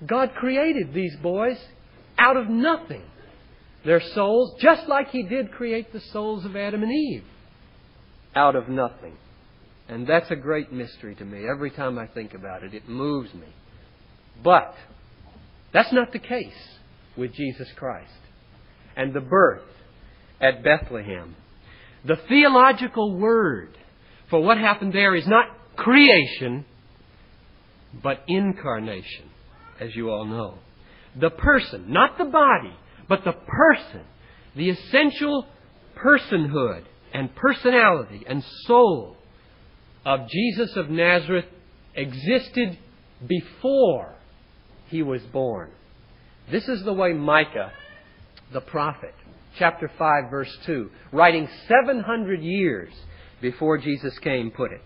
God created these boys out of nothing. Their souls, just like He did create the souls of Adam and Eve, out of nothing. And that's a great mystery to me. Every time I think about it, it moves me. But that's not the case with Jesus Christ and the birth at Bethlehem. The theological word for what happened there is not creation, but incarnation, as you all know. The person, not the body, but the person, the essential personhood and personality and soul of Jesus of Nazareth existed before He was born. This is the way Micah, the prophet, chapter 5, verse 2, writing 700 years before Jesus came, put it.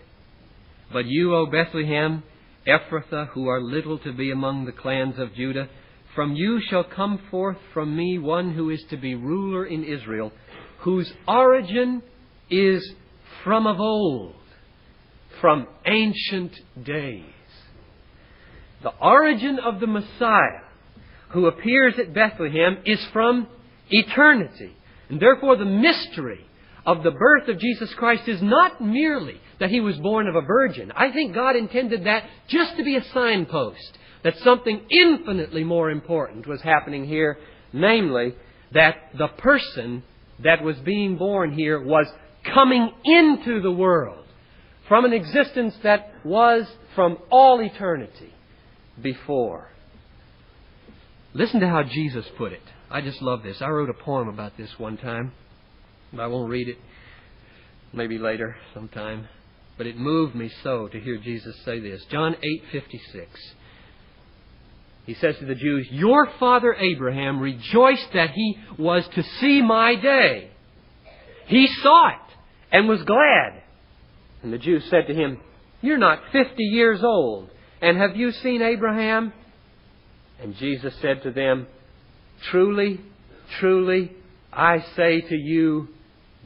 But you, O Bethlehem, Ephrathah, who are little to be among the clans of Judah, from you shall come forth from me one who is to be ruler in Israel, whose origin is from of old, from ancient days. The origin of the Messiah who appears at Bethlehem is from eternity. And therefore the mystery of the birth of Jesus Christ is not merely that He was born of a virgin. I think God intended that just to be a signpost that something infinitely more important was happening here, namely that the person that was being born here was coming into the world from an existence that was from all eternity before. Listen to how Jesus put it. I just love this. I wrote a poem about this one time. I won't read it. Maybe later sometime. But it moved me so to hear Jesus say this. John 8:56. He says to the Jews, your father Abraham rejoiced that he was to see my day. He saw it and was glad. And the Jews said to him, you're not 50 years old, and have you seen Abraham? And Jesus said to them, truly, truly, I say to you,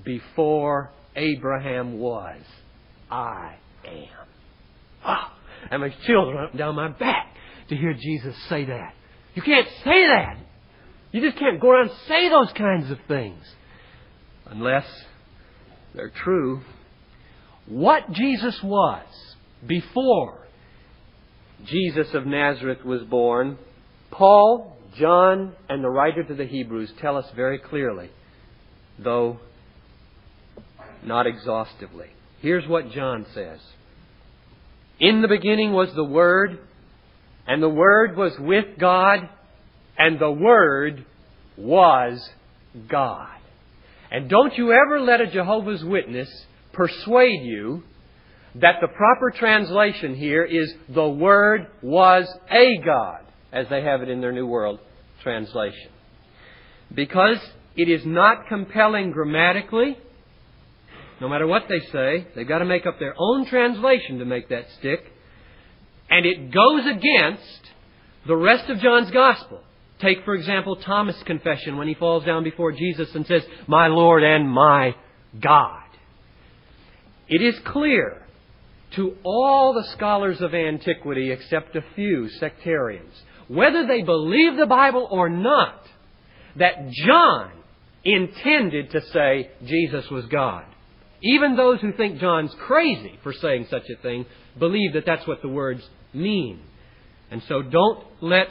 before Abraham was, I am. Oh, and my chills run up and down my back to hear Jesus say that. You can't say that. You just can't go around and say those kinds of things unless they're true. What Jesus was before Jesus of Nazareth was born, Paul, John, and the writer to the Hebrews tell us very clearly, though not exhaustively. Here's what John says. In the beginning was the Word, and the Word was with God, and the Word was God. And don't you ever let a Jehovah's Witness persuade you that the proper translation here is the Word was a God, as they have it in their New World Translation. Because it is not compelling grammatically. No matter what they say, they've got to make up their own translation to make that stick. And it goes against the rest of John's Gospel. Take, for example, Thomas' confession when he falls down before Jesus and says, my Lord and my God. It is clear to all the scholars of antiquity, except a few sectarians, whether they believe the Bible or not, that John intended to say Jesus was God. Even those who think John's crazy for saying such a thing believe that that's what the words mean. And so don't let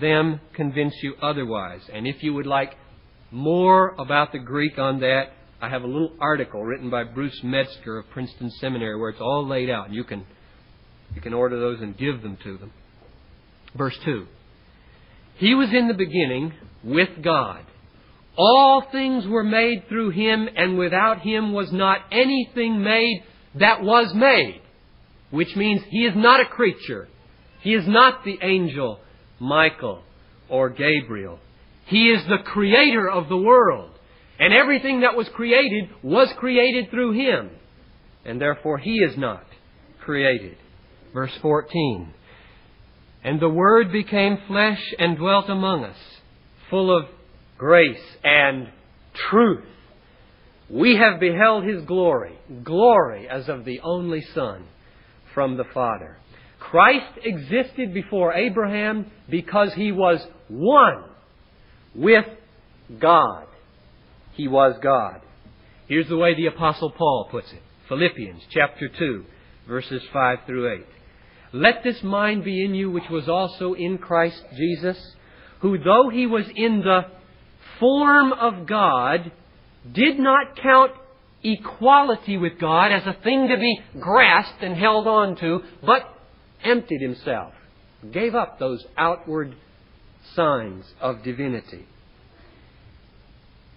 them convince you otherwise. And if you would like more about the Greek on that, I have a little article written by Bruce Metzger of Princeton Seminary where it's all laid out. You can order those and give them to them. Verse 2. He was in the beginning with God. All things were made through Him, and without Him was not anything made that was made. Which means He is not a creature. He is not the angel Michael or Gabriel. He is the creator of the world. And everything that was created through Him. And therefore He is not created. Verse 14. And the Word became flesh and dwelt among us, full of grace and truth. We have beheld His glory, glory as of the only Son from the Father, Christ existed before Abraham because He was one with God. He was God. Here's the way the Apostle Paul puts it. Philippians chapter 2, verses 5 through 8. Let this mind be in you which was also in Christ Jesus, who though He was in the form of God, did not count equality with God as a thing to be grasped and held on to, but emptied Himself, gave up those outward signs of divinity,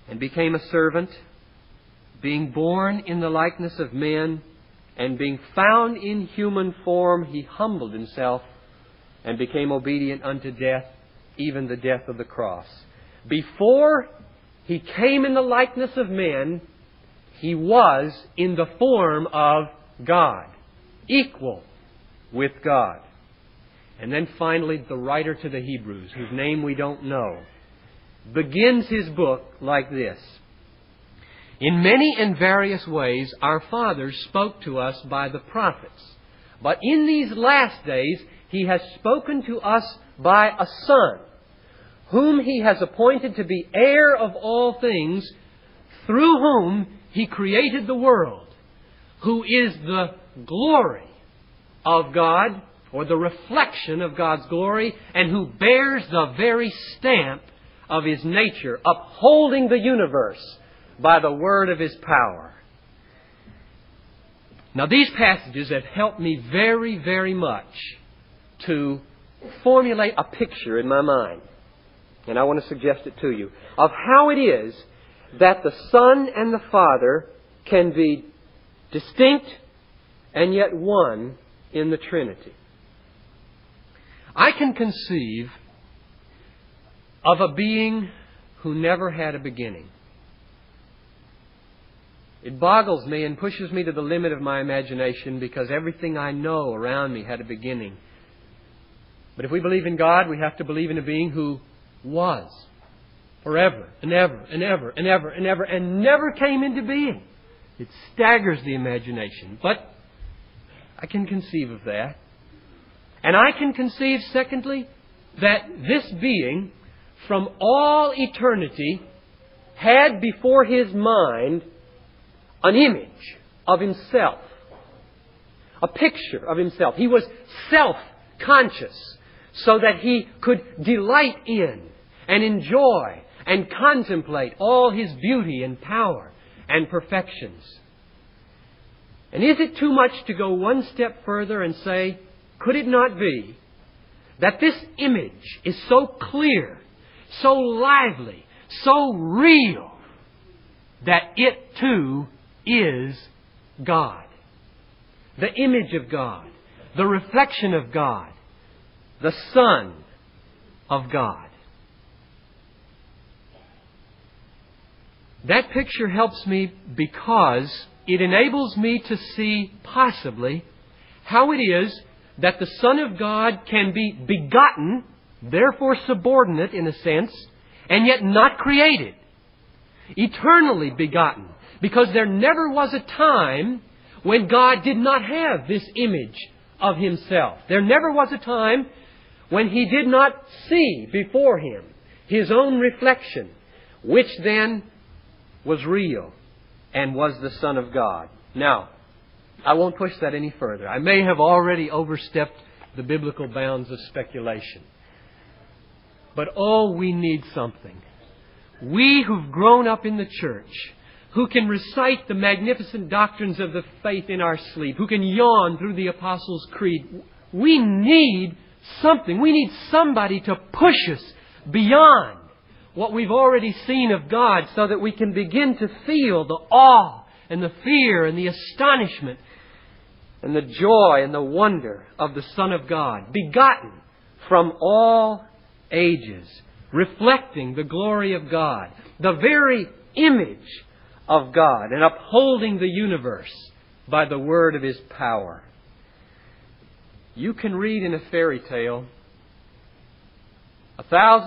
and became a servant, being born in the likeness of men, and being found in human form, He humbled Himself and became obedient unto death, even the death of the cross. Before He came in the likeness of men, He was in the form of God, equal with God. And then finally, the writer to the Hebrews, whose name we don't know, begins his book like this. In many and various ways, our fathers spoke to us by the prophets. But in these last days, He has spoken to us by a Son, whom He has appointed to be heir of all things, through whom He created the world, who is the glory of God, or the reflection of God's glory, and who bears the very stamp of His nature, upholding the universe by the word of His power. Now, these passages have helped me very, very much to formulate a picture in my mind, and I want to suggest it to you, of how it is that the Son and the Father can be distinct and yet one in the Trinity. I can conceive of a being who never had a beginning. It boggles me and pushes me to the limit of my imagination, because everything I know around me had a beginning. But if we believe in God, we have to believe in a being who was forever and ever and ever and ever and ever and never came into being. It staggers the imagination. But I can conceive of that. And I can conceive, secondly, that this being, from all eternity, had before His mind an image of Himself, a picture of Himself. He was self-conscious, so that He could delight in and enjoy and contemplate all His beauty and power and perfections. And is it too much to go one step further and say, could it not be that this image is so clear, so lively, so real, that it too is God? The image of God, the reflection of God, the Son of God. That picture helps me because it enables me to see possibly how it is that the Son of God can be begotten, therefore subordinate in a sense, and yet not created. Eternally begotten. Because there never was a time when God did not have this image of Himself. There never was a time when He did not see before Him His own reflection, which then was real and was the Son of God. Now, I won't push that any further. I may have already overstepped the biblical bounds of speculation. But oh, we need something. We who've grown up in the church, who can recite the magnificent doctrines of the faith in our sleep, who can yawn through the Apostles' Creed, we need something. We need somebody to push us beyond what we've already seen of God, so that we can begin to feel the awe and the fear and the astonishment and the joy and the wonder of the Son of God, begotten from all ages, reflecting the glory of God, the very image of God, and upholding the universe by the word of His power. You can read in a fairy tale 1,000